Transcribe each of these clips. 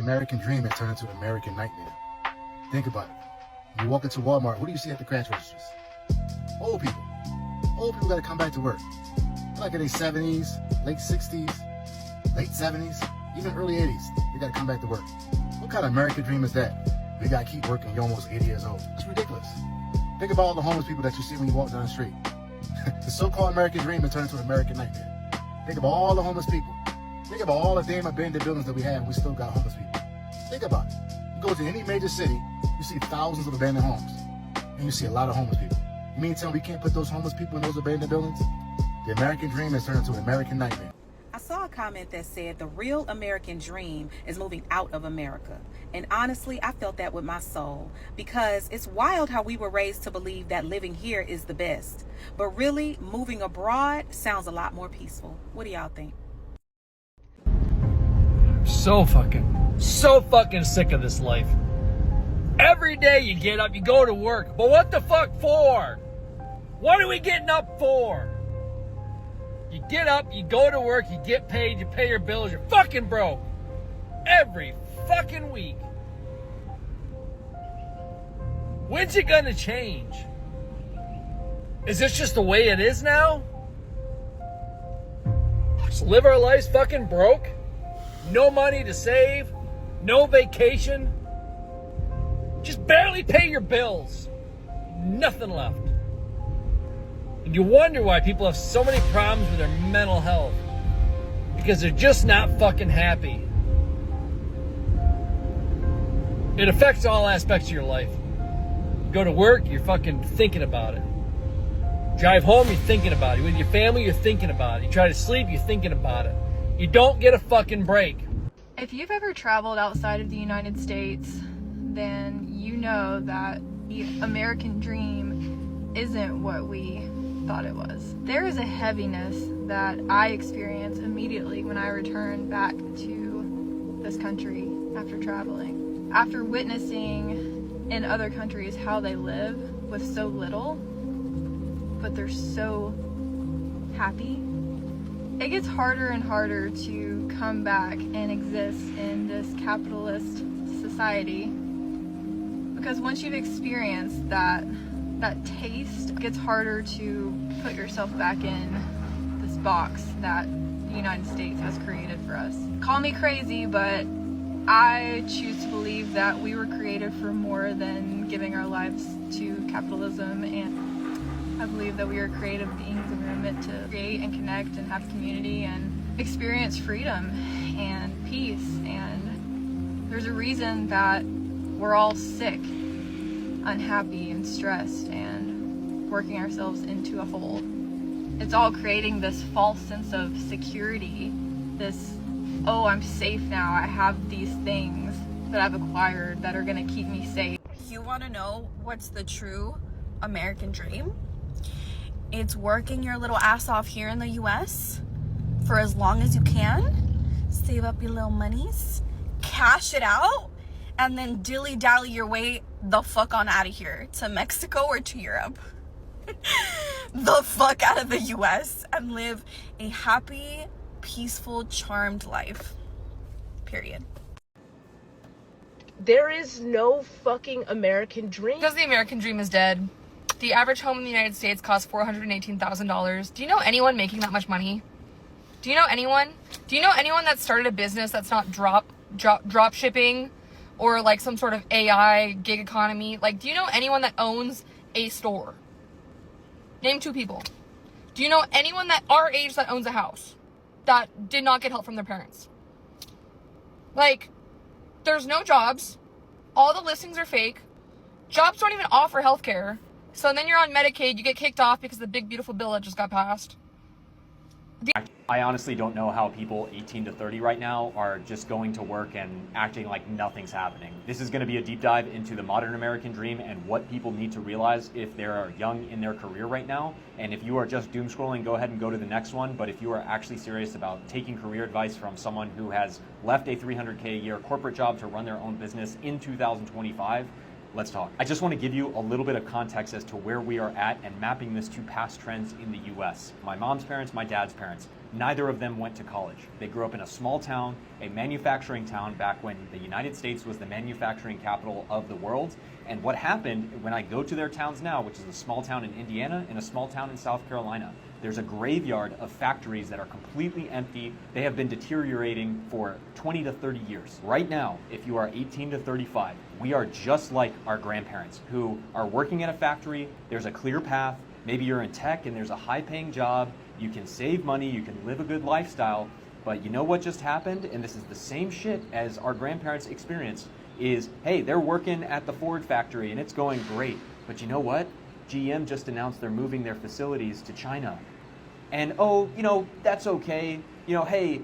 American dream has turned into an American nightmare. Think about it. You walk into Walmart, what do you see at the cash registers? Old people. Old people gotta come back to work. Like in their 70s, late 60s, late 70s, even early 80s. They gotta come back to work. What kind of American dream is that? You gotta keep working, you're almost 80 years old. It's ridiculous. Think about all the homeless people that you see when you walk down the street. The so-called American dream has turned into an American nightmare. Think about all the homeless people. Think about all the damn abandoned buildings that we have and we still got homeless people. Think about it. You go to any major city, you see thousands of abandoned homes. And you see a lot of homeless people. You mean tell me we can't put those homeless people in those abandoned buildings? The American dream has turned into an American nightmare. I saw a comment that said the real American dream is moving out of America. And honestly, I felt that with my soul, because it's wild how we were raised to believe that living here is the best. But really, moving abroad sounds a lot more peaceful. What do y'all think? I'm so fucking sick of this life. Every day you get up, you go to work. But what the fuck for? What are we getting up for? You get up, you go to work, you get paid, you pay your bills, you're fucking broke. Every fucking week. When's it gonna change? Is this just the way it is now? Just live our lives fucking broke? No money to save? No vacation? Just barely pay your bills. Nothing left. And you wonder why people have so many problems with their mental health. Because they're just not fucking happy. It affects all aspects of your life. You go to work, you're fucking thinking about it. Drive home, you're thinking about it. With your family, you're thinking about it. You try to sleep, you're thinking about it. You don't get a fucking break. If you've ever traveled outside of the United States, then you know that the American dream isn't what we thought it was. There is a heaviness that I experience immediately when I return back to this country after traveling. After witnessing in other countries how they live with so little, but they're so happy, it gets harder and harder to come back and exist in this capitalist society, because once you've experienced that taste, it gets harder to put yourself back in this box that the United States has created for us. Call me crazy, but I choose to believe that we were created for more than giving our lives to capitalism, and I believe that we are creative beings and we are meant to create and connect and have community and experience freedom and peace. And there's a reason that we're all sick, unhappy, and stressed, and working ourselves into a hole. It's all creating this false sense of security, this, oh, I'm safe now, I have these things that I've acquired that are gonna keep me safe. You wanna know what's the true American dream? It's working your little ass off here in the US for as long as you can, save up your little monies, cash it out, and then dilly-dally your way the fuck on out of here to Mexico or to Europe. The fuck out of the US and live a happy, peaceful, charmed life. Period. There is no fucking American dream. Because the American dream is dead. The average home in the United States costs $418,000. Do you know anyone making that much money? Do you know anyone? Do you know anyone that started a business that's not drop shipping or like some sort of AI gig economy? Like, do you know anyone that owns a store? Name 2 people. Do you know anyone that our age that owns a house that did not get help from their parents? Like, there's no jobs. All the listings are fake. Jobs don't even offer healthcare. So then you're on Medicaid, you get kicked off because of the big beautiful bill that just got passed. I honestly don't know how people 18 to 30 right now are just going to work and acting like nothing's happening. This is going to be a deep dive into the modern American dream and what people need to realize if they're young in their career right now. And if you are just doom scrolling, go ahead and go to the next one. But if you are actually serious about taking career advice from someone who has left a $300K a year corporate job to run their own business in 2025, let's talk. I just want to give you a little bit of context as to where we are at and mapping this to past trends in the US. My mom's parents, my dad's parents, neither of them went to college. They grew up in a small town, a manufacturing town back when the United States was the manufacturing capital of the world. And what happened when I go to their towns now, which is a small town in Indiana and a small town in South Carolina, there's a graveyard of factories that are completely empty. They have been deteriorating for 20 to 30 years. Right now, if you are 18 to 35, we are just like our grandparents who are working at a factory. There's a clear path. Maybe you're in tech and there's a high-paying job. You can save money, you can live a good lifestyle. But you know what just happened? And this is the same shit as our grandparents experienced is, hey, they're working at the Ford factory and it's going great. But you know what? GM just announced they're moving their facilities to China. And oh, that's okay. Hey,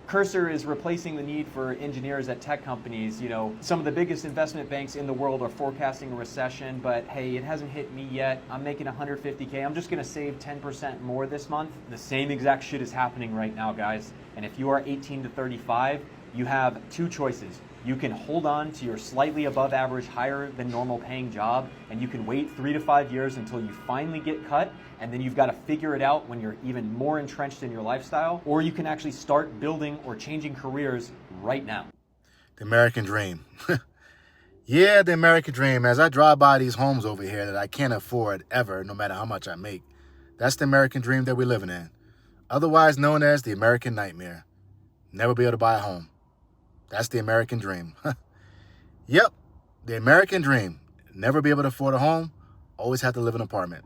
Cursor is replacing the need for engineers at tech companies. Some of the biggest investment banks in the world are forecasting a recession, but hey, it hasn't hit me yet. I'm making $150K. I'm just gonna save 10% more this month. The same exact shit is happening right now, guys. And if you are 18 to 35, you have two choices. You can hold on to your slightly above average, higher than normal paying job, and you can wait 3 to 5 years until you finally get cut, and then you've got to figure it out when you're even more entrenched in your lifestyle, or you can actually start building or changing careers right now. The American dream. Yeah, the American dream. As I drive by these homes over here that I can't afford ever, no matter how much I make, that's the American dream that we're living in. Otherwise known as the American nightmare. Never be able to buy a home. That's the American dream. Yep, the American dream. Never be able to afford a home, always have to live in an apartment.